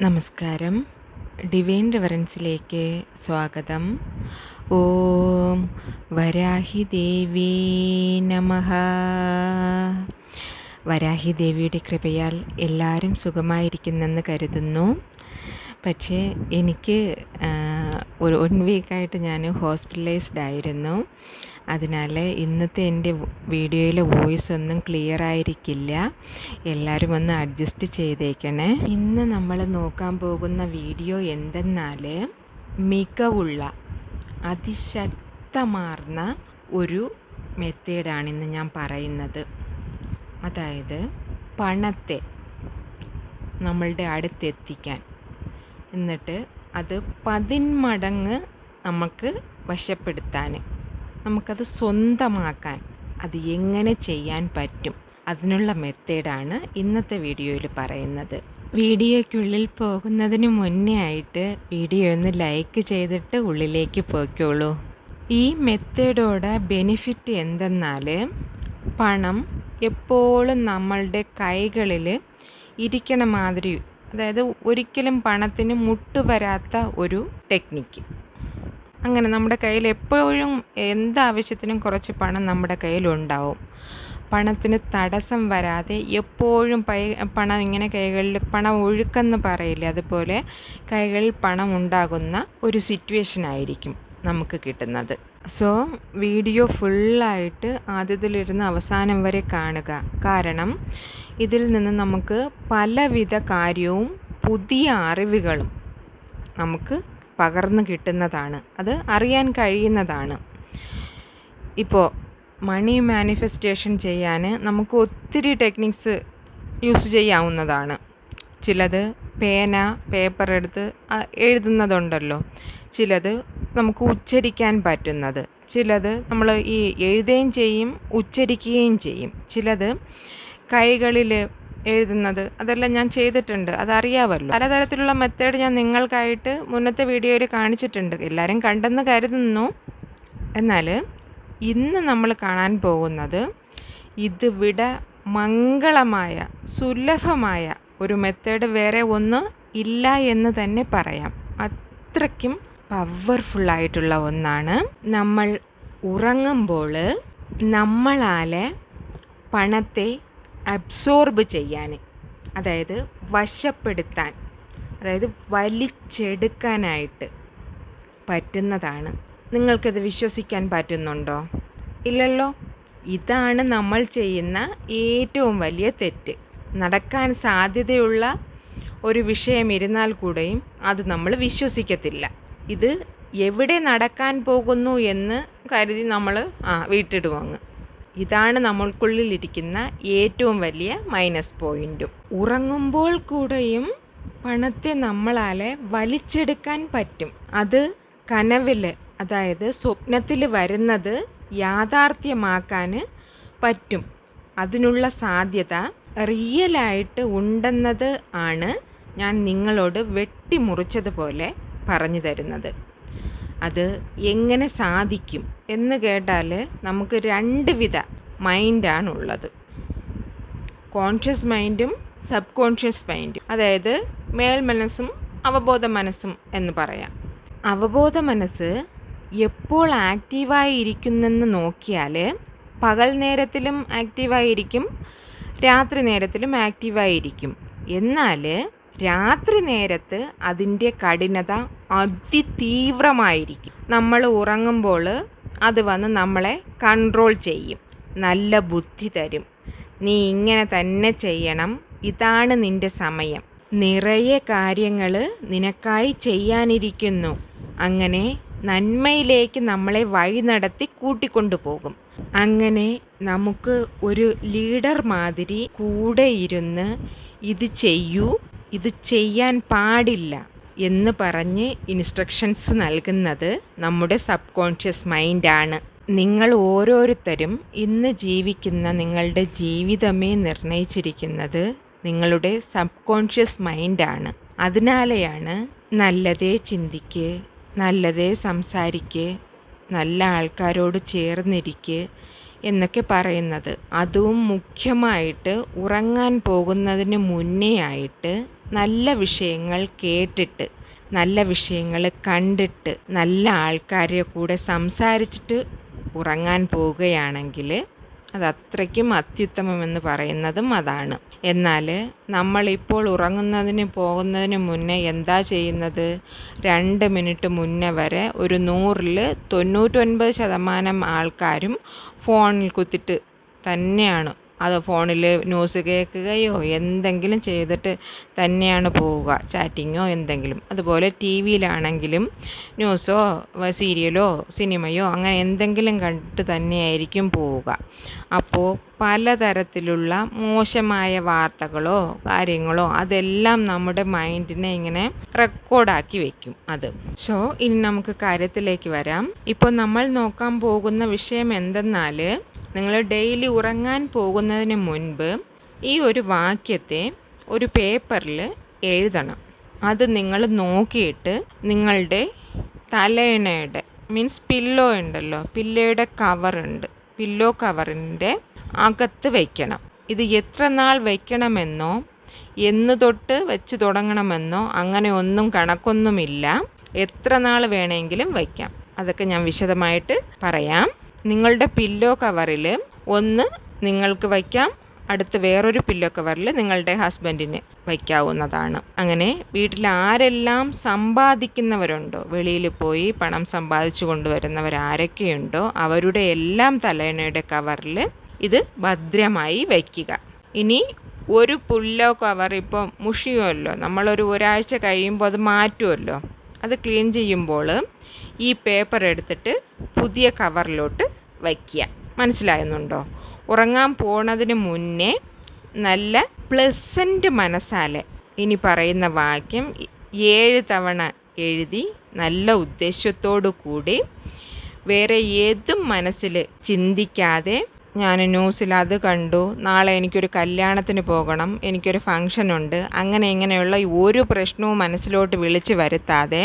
നമസ്കാരം. ഡിവൈൻ റിവറൻസിലേക്ക് സ്വാഗതം. ഓം വരാഹി ദേവീ നമഃ. വരാഹി ദേവിയുടെ കൃപയാൽ എല്ലാവരും സുഖമായിരിക്കുന്നെന്ന് കരുതുന്നു. പക്ഷേ എനിക്ക് ഒരു 1 വീക്കായിട്ട് ഞാൻ ഹോസ്പിറ്റലൈസ്ഡ് ആയിരുന്നു. അതിനാൽ ഇന്നത്തെ എൻ്റെ വീഡിയോയിലെ വോയിസ് ഒന്നും ക്ലിയർ ആയിരിക്കില്ല. എല്ലാവരും ഒന്ന് അഡ്ജസ്റ്റ് ചെയ്തേക്കണേ. ഇന്ന് നമ്മൾ നോക്കാൻ പോകുന്ന വീഡിയോ എന്തെന്നാൽ, മികവുള്ള അതിശക്തമാർന്ന ഒരു മെത്തേഡാണിന്ന് ഞാൻ പറയുന്നത്. അതായത് പണത്തെ നമ്മളുടെ അടുത്തെത്തിക്കാൻ, എന്നിട്ട് അത് 10 മടങ്ങ് നമുക്ക് വശപ്പെടുത്താൻ, നമുക്കത് സ്വന്തമാക്കാൻ അത് എങ്ങനെ ചെയ്യാൻ പറ്റും, അതിനുള്ള മെത്തേഡാണ് ഇന്നത്തെ വീഡിയോയിൽ പറയുന്നത്. വീഡിയോയ്ക്കുള്ളിൽ പോകുന്നതിന് മുന്നേ ആയിട്ട് വീഡിയോ ഒന്ന് ലൈക്ക് ചെയ്തിട്ട് ഉള്ളിലേക്ക് പോയിക്കോളൂ. ഈ മെത്തേഡോടെ ബെനിഫിറ്റ് എന്തെന്നാൽ, പണം എപ്പോഴും നമ്മളുടെ കൈകളിൽ ഇരിക്കണ മാതിരി, അതായത് ഒരിക്കലും പണത്തിന് മുട്ടുവരാത്ത ഒരു ടെക്നിക്ക്. അങ്ങനെ നമ്മുടെ കയ്യിൽ എപ്പോഴും എന്താവശ്യത്തിനും കുറച്ച് പണം നമ്മുടെ കയ്യിലുണ്ടാവും. പണത്തിന് തടസ്സം വരാതെ എപ്പോഴും പണം ഇങ്ങനെ കൈകളിൽ പണം ഒഴുക്കെന്ന് പറയില്ലേ, അതുപോലെ കൈകളിൽ പണം ഉണ്ടാകുന്ന ഒരു സിറ്റുവേഷൻ ആയിരിക്കും നമുക്ക് കിട്ടുന്നത്. സോ വീഡിയോ ഫുള്ളായിട്ട് ആദ്യത്തിലിരുന്ന് അവസാനം വരെ കാണുക. കാരണം ഇതിൽ നിന്ന് നമുക്ക് പലവിധ കാര്യവും പുതിയ അറിവുകളും നമുക്ക് പകർന്നു കിട്ടുന്നതാണ്, അത് അറിയാൻ കഴിയുന്നതാണ്. ഇപ്പോൾ മണി മാനിഫെസ്റ്റേഷൻ ചെയ്യാൻ നമുക്ക് ഒത്തിരി ടെക്നിക്സ് യൂസ് ചെയ്യാവുന്നതാണ്. ചിലത് പേന പേപ്പർ എടുത്ത് എഴുതുന്നതുണ്ടല്ലോ, ചിലത് നമുക്ക് ഉച്ചരിക്കാൻ പറ്റുന്നത്, ചിലത് നമ്മൾ ഈ എഴുതുകയും ചെയ്യും ഉച്ചരിക്കുകയും ചെയ്യും, ചിലത് കൈകളിൽ എഴുതുന്നത്, അതെല്ലാം ഞാൻ ചെയ്തിട്ടുണ്ട്, അതറിയാമല്ലോ. പലതരത്തിലുള്ള മെത്തേഡ് ഞാൻ നിങ്ങൾക്കായിട്ട് മുന്നത്തെ വീഡിയോയിൽ കാണിച്ചിട്ടുണ്ട്, എല്ലാവരും കണ്ടെന്ന് കരുതുന്നു. എന്നാൽ ഇന്ന് നമ്മൾ കാണാൻ പോകുന്നത് ഇതിവിടെ മംഗളമായ സുലഭമായ ഒരു മെത്തേഡ് വേറെ ഒന്ന് ഇല്ല എന്ന് തന്നെ പറയാം. അത്രയ്ക്കും പവർഫുള്ളായിട്ടുള്ള ഒന്നാണ്. നമ്മൾ ഉറങ്ങുമ്പോൾ നമ്മളാൽ പണത്തെ അബ്സോർബ് ചെയ്യാൻ, അതായത് വശപ്പെടുത്താൻ, അതായത് വലിച്ചെടുക്കാനായിട്ട് പറ്റുന്നതാണ്. നിങ്ങൾക്കത് വിശ്വസിക്കാൻ പറ്റുന്നുണ്ടോ? ഇല്ലല്ലോ. ഇതാണ് നമ്മൾ ചെയ്യുന്ന ഏറ്റവും വലിയ തെറ്റ്. നടക്കാൻ സാധ്യതയുള്ള ഒരു വിഷയം ഇരുന്നാൽ കൂടെയും അത് നമ്മൾ വിശ്വസിക്കത്തില്ല. ഇത് എവിടെ നടക്കാൻ പോകുന്നു എന്ന് കരുതി നമ്മൾ വീട്ടിടുവാങ്ങ്. ഇതാണ് നമ്മൾക്കുള്ളിലിരിക്കുന്ന ഏറ്റവും വലിയ മൈനസ് പോയിൻറ്റും. ഉറങ്ങുമ്പോൾ കൂടെയും പണത്തെ നമ്മളാൽ വലിച്ചെടുക്കാൻ പറ്റും. അത് കനവിൽ, അതായത് സ്വപ്നത്തിൽ വരുന്നത് യാഥാർത്ഥ്യമാക്കാൻ പറ്റും. അതിനുള്ള സാധ്യത റിയലായിട്ട് ഉണ്ടെന്നത് ആണ് ഞാൻ നിങ്ങളോട് വെട്ടിമുറിച്ചതുപോലെ പറഞ്ഞു തരുന്നത്. അത് എങ്ങനെ സാധിക്കും എന്ന് കേട്ടാൽ, നമുക്ക് 2 വിധ മൈൻഡാണുള്ളത്. കോൺഷ്യസ് മൈൻഡും സബ് കോൺഷ്യസ് മൈൻഡും, അതായത് മേൽ മനസ്സും അവബോധ മനസ്സും എന്ന് പറയാം. അവബോധ മനസ്സ് എപ്പോൾ ആക്റ്റീവായി ഇരിക്കുന്നെന്ന് നോക്കിയാൽ, പകൽ നേരത്തിലും ആക്റ്റീവായിരിക്കും, രാത്രി നേരത്തിലും ആക്റ്റീവായിരിക്കും. എന്നാൽ രാത്രി നേരത്ത് അതിൻ്റെ കഠിനത അതിതീവ്രമായിരിക്കും. നമ്മൾ ഉറങ്ങുമ്പോൾ അത് വന്ന് നമ്മളെ കൺട്രോൾ ചെയ്യും, നല്ല ബുദ്ധി തരും. നീ ഇങ്ങനെ തന്നെ ചെയ്യണം, ഇതാണ് നിൻ്റെ സമയം, നിറയെ കാര്യങ്ങൾ നിനക്കായി ചെയ്യാനിരിക്കുന്നു. അങ്ങനെ നന്മയിലേക്ക് നമ്മളെ വഴി നടത്തി കൂട്ടിക്കൊണ്ടുപോകും. അങ്ങനെ നമുക്ക് ഒരു ലീഡർ മാതിരി കൂടെ ഇരുന്ന് ഇത് ചെയ്യൂ, ഇത് ചെയ്യാൻ പാടില്ല എന്ന് പറഞ്ഞ് ഇൻസ്ട്രക്ഷൻസ് നൽകുന്നത് നമ്മുടെ സബ് കോൺഷ്യസ് മൈൻഡാണ്. നിങ്ങൾ ഓരോരുത്തരും ഇന്ന് ജീവിക്കുന്ന നിങ്ങളുടെ ജീവിതമേ നിർണയിച്ചിരിക്കുന്നത് നിങ്ങളുടെ സബ് കോൺഷ്യസ് മൈൻഡാണ്. അതിനാലെയാണ് നല്ലതേ ചിന്തിക്ക്, നല്ലതേ സംസാരിക്ക്, നല്ല ആൾക്കാരോട് ചേർന്നിരിക്ക് എന്നൊക്കെ പറയുന്നത്. അതും മുഖ്യമായിട്ട് ഉറങ്ങാൻ പോകുന്നതിന് മുന്നേ ആയിട്ട് നല്ല വിഷയങ്ങൾ കേട്ടിട്ട്, നല്ല വിഷയങ്ങൾ കണ്ടിട്ട്, നല്ല ആൾക്കാരുടെ കൂടെ സംസാരിച്ചിട്ട് ഉറങ്ങാൻ പോവുകയാണെങ്കിൽ അത് അത്രയ്ക്കും അത്യുത്തമമെന്ന് പറയുന്നതും അതാണ്. എന്നാൽ നമ്മളിപ്പോൾ ഉറങ്ങുന്നതിന് പോകുന്നതിന് മുന്നേ എന്താ ചെയ്യുന്നത്? 2 മിനിറ്റ് മുന്നേ വരെ ഒരു 100-ൽ 99% ആൾക്കാരും ഫോണിൽ കുത്തിട്ട് തന്നെയാണ്, അത് ഫോണിൽ ന്യൂസ് കേൾക്കുകയോ എന്തെങ്കിലും ചെയ്തിട്ട് തന്നെയാണ് പോവുക, ചാറ്റിങ്ങോ എന്തെങ്കിലും. അതുപോലെ ടി വിയിലാണെങ്കിലും ന്യൂസോ സീരിയലോ സിനിമയോ അങ്ങനെ എന്തെങ്കിലും കണ്ടിട്ട് തന്നെയായിരിക്കും പോവുക. അപ്പോൾ പലതരത്തിലുള്ള മോശമായ വാർത്തകളോ കാര്യങ്ങളോ അതെല്ലാം നമ്മുടെ മൈൻഡിനെ ഇങ്ങനെ റെക്കോർഡാക്കി വെക്കും അത്. സോ ഇനി നമുക്ക് കാര്യത്തിലേക്ക് വരാം. ഇപ്പോൾ നമ്മൾ നോക്കാൻ പോകുന്ന വിഷയം എന്തെന്നാൽ, നിങ്ങൾ ഡെയിലി ഉറങ്ങാൻ പോകുന്നതിന് മുൻപ് ഈ ഒരു വാക്യത്തെ ഒരു പേപ്പറിൽ എഴുതണം. അത് നിങ്ങൾ നോക്കിയിട്ട് നിങ്ങളുടെ തലയിണയുടെ പില്ലോ ഉണ്ടല്ലോ, പില്ലോയുടെ കവറുണ്ട്, പില്ലോ കവറിൻ്റെ അകത്ത് വയ്ക്കണം. ഇത് എത്ര നാൾ വയ്ക്കണമെന്നോ എന്ന് തൊട്ട് വെച്ച് തുടങ്ങണമെന്നോ അങ്ങനെ ഒന്നും കണക്കൊന്നുമില്ല. എത്ര നാൾ വേണമെങ്കിലും വയ്ക്കാം. അതൊക്കെ ഞാൻ വിശദമായിട്ട് പറയാം. നിങ്ങളുടെ പില്ലോ കവറിൽ ഒന്ന് നിങ്ങൾക്ക് വയ്ക്കാം, അടുത്ത് വേറൊരു പില്ലോ കവറിൽ നിങ്ങളുടെ ഹസ്ബൻഡിന് വയ്ക്കാവുന്നതാണ്. അങ്ങനെ വീട്ടിൽ ആരെല്ലാം സമ്പാദിക്കുന്നവരുണ്ടോ, വെളിയിൽ പോയി പണം സമ്പാദിച്ചു കൊണ്ടുവരുന്നവരാരൊക്കെയുണ്ടോ അവരുടെ എല്ലാം തലയിണയുടെ കവറിൽ ഇത് ഭദ്രമായി വയ്ക്കുക. ഇനി ഒരു പില്ലോ കവർ ഇപ്പോൾ മുഷിയുമല്ലോ, നമ്മളൊരു ഒരാഴ്ച കഴിയുമ്പോൾ അത് മാറ്റുമല്ലോ. അത് ക്ലീൻ ചെയ്യുമ്പോൾ ഈ പേപ്പർ എടുത്തിട്ട് പുതിയ കവറിലോട്ട് വയ്ക്കുക. മനസ്സിലാകുന്നുണ്ടോ? ഉറങ്ങാൻ പോണതിന് മുന്നേ നല്ല പ്ലസൻറ്റ് മനസ്സാലെ ഇനി പറയുന്ന വാക്യം 7 തവണ എഴുതി നല്ല ഉദ്ദേശത്തോടു കൂടി വേറെ ഏതും മനസ്സിൽ ചിന്തിക്കാതെ, ഞാൻ ന്യൂസിൽ അത് കണ്ടു, നാളെ എനിക്കൊരു കല്യാണത്തിന് പോകണം, എനിക്കൊരു ഫംഗ്ഷനുണ്ട്, അങ്ങനെ ഇങ്ങനെയുള്ള ഒരു പ്രശ്നവും മനസ്സിലോട്ട് വിളിച്ച് വരുത്താതെ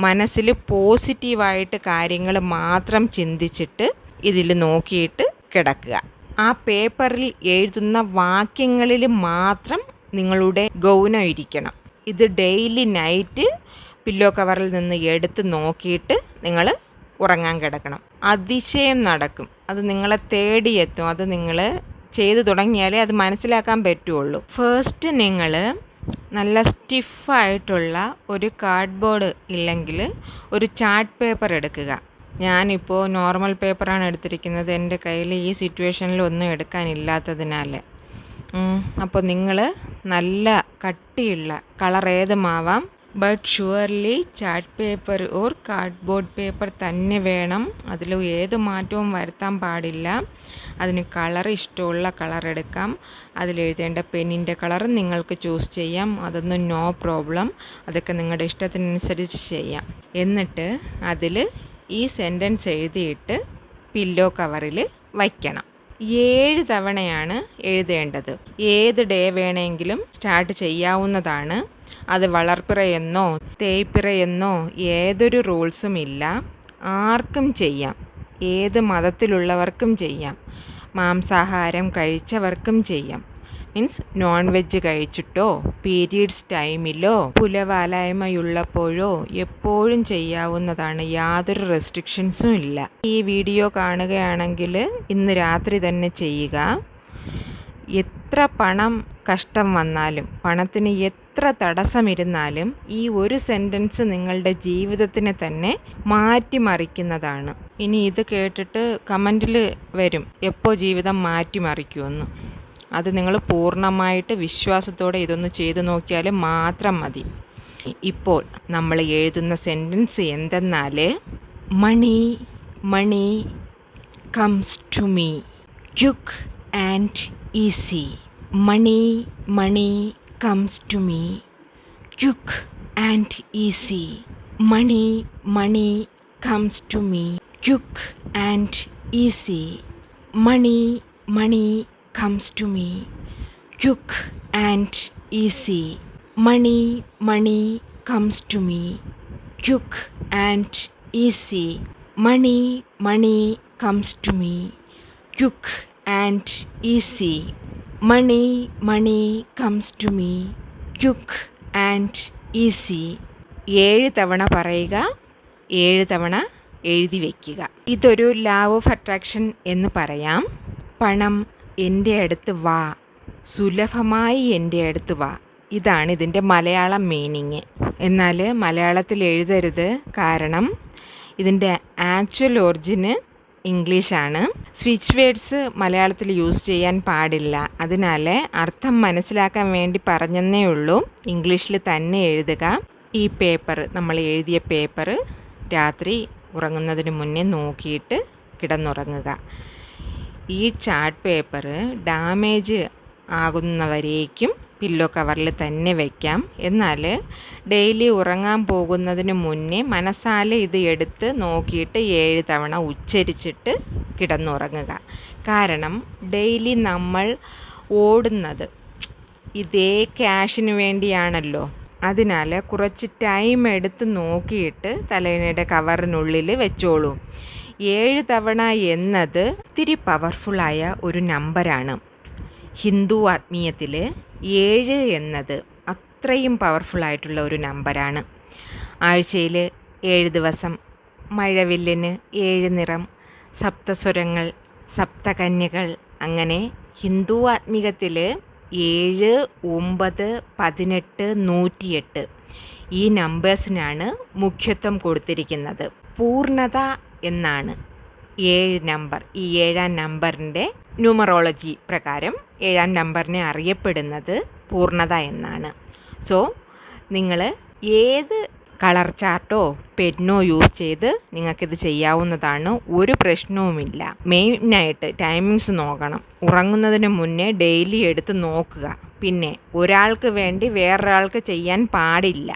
മനസ്സിൽ പോസിറ്റീവായിട്ട് കാര്യങ്ങൾ മാത്രം ചിന്തിച്ചിട്ട് ഇതിൽ നോക്കിയിട്ട് കിടക്കുക. ആ പേപ്പറിൽ എഴുതുന്ന വാക്യങ്ങളിൽ മാത്രം നിങ്ങളുടെ ഗൗനം ഇരിക്കണം. ഇത് ഡെയിലി നൈറ്റ് പില്ലോ കവറിൽ നിന്ന് എടുത്ത് നോക്കിയിട്ട് നിങ്ങൾ ഉറങ്ങാൻ കിടക്കണം. അതിശയം നടക്കും. അത് നിങ്ങളെ തേടിയെത്തും. അത് നിങ്ങൾ ചെയ്തു തുടങ്ങിയാലേ അത് മനസ്സിലാക്കാൻ പറ്റുള്ളൂ. ഫസ്റ്റ് നിങ്ങൾ നല്ല സ്റ്റിഫായിട്ടുള്ള ഒരു കാർഡ്ബോർഡ് ഇല്ലെങ്കിൽ ഒരു ചാർട്ട് പേപ്പർ എടുക്കുക. ഞാനിപ്പോൾ നോർമൽ പേപ്പറാണ് എടുത്തിരിക്കുന്നത്, എൻ്റെ കയ്യിൽ ഈ സിറ്റുവേഷനിൽ ഒന്നും എടുക്കാനില്ലാത്തതിനാൽ. അപ്പോൾ നിങ്ങൾ നല്ല കട്ടിയുള്ള കളർ ഏതുമാവാം, but surely chart paper or cardboard paper തന്നെ വേണം. അതിൽ ഏത് മാറ്റവും വരുത്താൻ പാടില്ല. അതിന് കളർ ഇഷ്ടമുള്ള കളർ എടുക്കാം. അതിലെഴുതേണ്ട പെന്നിൻ്റെ കളർ നിങ്ങൾക്ക് ചൂസ് ചെയ്യാം. അതൊന്നും നോ പ്രോബ്ലം. അതൊക്കെ നിങ്ങളുടെ ഇഷ്ടത്തിനനുസരിച്ച് ചെയ്യാം. എന്നിട്ട് അതിൽ ഈ സെൻറ്റൻസ് എഴുതിയിട്ട് പില്ലോ കവറിൽ വയ്ക്കണം. 7 തവണയാണ് എഴുതേണ്ടത്. ഏത് ഡേ വേണമെങ്കിലും സ്റ്റാർട്ട് ചെയ്യാവുന്നതാണ്. അത് വളർപ്പിറയെന്നോ തേയ്പ്പിറയെന്നോ ഏതൊരു റൂൾസും ഇല്ല. ആർക്കും ചെയ്യാം, ഏത് മതത്തിലുള്ളവർക്കും ചെയ്യാം, മാംസാഹാരം കഴിച്ചവർക്കും ചെയ്യാം. മീൻസ് നോൺ വെജ് കഴിച്ചിട്ടോ പീരീഡ്സ് ടൈമിലോ പുലവാലായ്മയുള്ളപ്പോഴോ എപ്പോഴും ചെയ്യാവുന്നതാണ്. യാതൊരു റെസ്ട്രിക്ഷൻസും ഇല്ല. ഈ വീഡിയോ കാണുകയാണെങ്കിൽ ഇന്ന് രാത്രി തന്നെ ചെയ്യുക. എത്ര പണം കഷ്ടം വന്നാലും, പണത്തിന് എത്ര തടസ്സമിരുന്നാലും ഈ ഒരു സെൻറ്റൻസ് നിങ്ങളുടെ ജീവിതത്തിനെ തന്നെ മാറ്റിമറിക്കുന്നതാണ്. ഇനി ഇത് കേട്ടിട്ട് കമൻറ്റിൽ വരും എപ്പോൾ ജീവിതം മാറ്റിമറിക്കുമെന്ന്. അത് നിങ്ങൾ പൂർണ്ണമായിട്ട് വിശ്വാസത്തോടെ ഇതൊന്ന് ചെയ്തു നോക്കിയാൽ മാത്രം മതി. ഇപ്പോൾ നമ്മൾ എഴുതുന്ന സെൻറ്റൻസ് എന്തെന്നാൽ, money money comes to me quick and easy. Money money comes to me quick and easy. Money money comes to me quick and easy. Money money comes to me quick and easy. Money money comes to me quick and easy. Money money comes to me quick and easy. Money money comes to me quick and easy 7 തവണ പറയുക, 7 തവണ എഴുതി വയ്ക്കുക. ഇതൊരു law of attraction എന്ന് പറയാം. പണം എൻ്റെ അടുത്ത് വാ, സുലഭമായി എൻ്റെ അടുത്ത് വാ, ഇതാണ് ഇതിൻ്റെ മലയാളം മീനിങ്. എന്നാൽ മലയാളത്തിൽ എഴുതരുത്, കാരണം ഇതിൻ്റെ ആക്ച്വൽ ഒറിജിന് ഇംഗ്ലീഷാണ്. സ്വിച്ച് വേർഡ്സ് മലയാളത്തിൽ യൂസ് ചെയ്യാൻ പാടില്ല. അതിനാൽ അർത്ഥം മനസ്സിലാക്കാൻ വേണ്ടി പറഞ്ഞെന്നേ ഉള്ളൂ. ഇംഗ്ലീഷിൽ തന്നെ എഴുതുക. ഈ പേപ്പർ, നമ്മൾ എഴുതിയ പേപ്പർ രാത്രി ഉറങ്ങുന്നതിന് മുന്നേ നോക്കിയിട്ട് കിടന്നുറങ്ങുക. ഈ ചാർട്ട് പേപ്പർ ഡാമേജ് ആകുന്നവരേക്കും പില്ലോ കവറിൽ തന്നെ വയ്ക്കാം. എന്നാൽ ഡെയിലി ഉറങ്ങാൻ പോകുന്നതിന് മുന്നേ മനസ്സാൽ ഇത് എടുത്ത് നോക്കിയിട്ട് 7 തവണ ഉച്ചരിച്ചിട്ട് കിടന്നുറങ്ങുക. കാരണം ഡെയിലി നമ്മൾ ഓടുന്നത് ഇതേ ക്യാഷിന് വേണ്ടിയാണല്ലോ. അതിനാൽ കുറച്ച് ടൈം എടുത്ത് നോക്കിയിട്ട് തലയിണയുടെ കവറിനുള്ളിൽ വെച്ചോളൂ. 7 തവണ എന്നത് ഒത്തിരി പവർഫുള്ളായ ഒരു നമ്പറാണ്. ഹിന്ദു ആത്മീയത്തിൽ 7 എന്നത് അത്രയും പവർഫുള്ളായിട്ടുള്ള ഒരു നമ്പറാണ്. ആഴ്ചയിൽ 7 ദിവസം, മഴവില്ലിന് 7 നിറം, സപ്തസ്വരങ്ങൾ, സപ്തകന്യകൾ, അങ്ങനെ ഹിന്ദു ആത്മീകത്തിൽ 7, 9, 18, 108 ഈ നമ്പേഴ്സിനാണ് മുഖ്യത്വം കൊടുത്തിരിക്കുന്നത്. പൂർണ്ണത എന്നാണ് 7 നമ്പർ. ഈ 7ാം നമ്പറിൻ്റെ ന്യൂമറോളജി പ്രകാരം 7ാം നമ്പറിനെ അറിയപ്പെടുന്നത് പൂർണ്ണത എന്നാണ്. സോ നിങ്ങൾ ഏത് കളർ ചാർട്ടോ പെന്നോ യൂസ് ചെയ്ത് നിങ്ങൾക്കിത് ചെയ്യാവുന്നതാണ്. ഒരു പ്രശ്നവുമില്ല. മെയിനായിട്ട് ടൈമിങ്സ് നോക്കണം. ഉറങ്ങുന്നതിന് മുന്നേ ഡെയിലി എടുത്ത് നോക്കുക. പിന്നെ ഒരാൾക്ക് വേണ്ടി വേറൊരാൾക്ക് ചെയ്യാൻ പാടില്ല,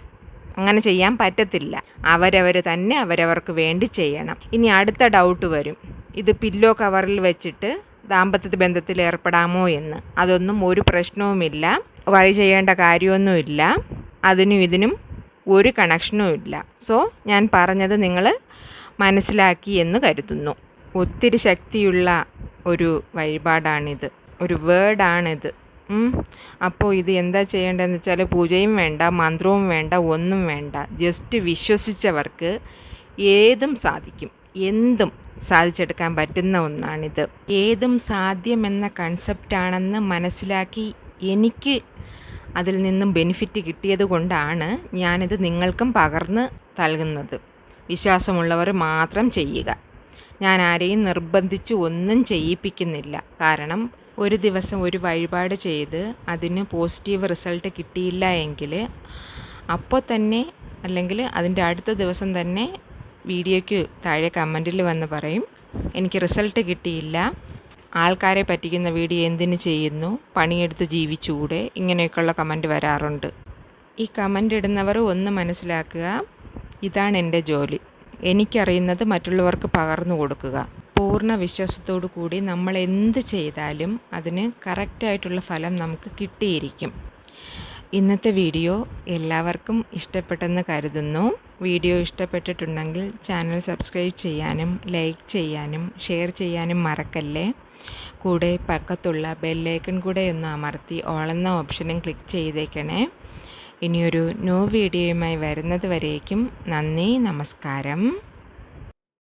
അങ്ങനെ ചെയ്യാൻ പറ്റത്തില്ല. അവരവർ തന്നെ അവരവർക്ക് വേണ്ടി ചെയ്യണം. ഇനി അടുത്ത ഡൗട്ട് വരും, ഇത് പില്ലോ കവറിൽ വെച്ചിട്ട് ദാമ്പത്യ ബന്ധത്തിൽ ഏർപ്പെടാമോ എന്ന്. അതൊന്നും ഒരു പ്രശ്നവുമില്ല. വഴി ചെയ്യേണ്ട കാര്യമൊന്നുമില്ല. അതിനും ഇതിനും ഒരു കണക്ഷനും ഇല്ല. സോ ഞാൻ പറഞ്ഞത് നിങ്ങൾ മനസ്സിലാക്കി എന്ന് കരുതുന്നു. ഒത്തിരി ശക്തിയുള്ള ഒരു വഴിപാടാണിത്, ഒരു വേർഡാണിത്. അപ്പോൾ ഇത് എന്താ ചെയ്യേണ്ടതെന്ന് വെച്ചാൽ പൂജയും വേണ്ട, മന്ത്രവും വേണ്ട, ഒന്നും വേണ്ട. ജസ്റ്റ് വിശ്വസിച്ചവർക്ക് ഏതും സാധിക്കും, എന്തും സാധിച്ചെടുക്കാൻ പറ്റുന്ന ഒന്നാണിത്. ഏതും സാധ്യമെന്ന കൺസെപ്റ്റാണെന്ന് മനസ്സിലാക്കി എനിക്ക് അതിൽ നിന്നും ബെനിഫിറ്റ് കിട്ടിയത് കൊണ്ടാണ് ഞാനിത് നിങ്ങൾക്കും പകർന്ന് നൽകുന്നത്. വിശ്വാസമുള്ളവർ മാത്രം ചെയ്യുക. ഞാൻ ആരെയും നിർബന്ധിച്ച് ഒന്നും ചെയ്യിപ്പിക്കുന്നില്ല. കാരണം ഒരു ദിവസം ഒരു വഴിപാട് ചെയ്ത് അതിന് പോസിറ്റീവ് റിസൾട്ട് കിട്ടിയില്ല എങ്കിൽ അപ്പോൾ തന്നെ, അല്ലെങ്കിൽ അതിൻ്റെ അടുത്ത ദിവസം തന്നെ വീഡിയോയ്ക്ക് താഴെ കമൻറ്റിൽ വന്ന് പറയും, എനിക്ക് റിസൾട്ട് കിട്ടിയില്ല, ആൾക്കാരെ പറ്റിക്കുന്ന വീഡിയോ എന്തിനു ചെയ്യുന്നു, പണിയെടുത്ത് ജീവിച്ചുകൂടെ, ഇങ്ങനെയൊക്കെയുള്ള കമൻറ്റ് വരാറുണ്ട്. ഈ കമൻ്റ് ഇടുന്നവർ ഒന്ന് മനസ്സിലാക്കുക, ഇതാണ് എൻ്റെ ജോലി. എനിക്കറിയുന്നത് മറ്റുള്ളവർക്ക് പകർന്നു കൊടുക്കുക. പൂർണ്ണ വിശ്വാസത്തോടു കൂടി നമ്മൾ എന്ത് ചെയ്താലും അതിന് കറക്റ്റായിട്ടുള്ള ഫലം നമുക്ക് കിട്ടിയിരിക്കും. ഇന്നത്തെ വീഡിയോ എല്ലാവർക്കും ഇഷ്ടപ്പെട്ടെന്ന് കരുതുന്നു. വീഡിയോ ഇഷ്ടപ്പെട്ടിട്ടുണ്ടെങ്കിൽ ചാനൽ സബ്സ്ക്രൈബ് ചെയ്യാനും ലൈക്ക് ചെയ്യാനും ഷെയർ ചെയ്യാനും മറക്കല്ലേ. കൂടെ പക്കത്തുള്ള ബെല്ലൈക്കൺ കൂടെ ഒന്ന് അമർത്തി ഓൾ എന്ന ഓപ്ഷനും ക്ലിക്ക് ചെയ്തേക്കണേ. ഇനിയൊരു ന്യൂ വീഡിയോയുമായി വരുന്നത് വരേക്കും നന്ദി, നമസ്കാരം.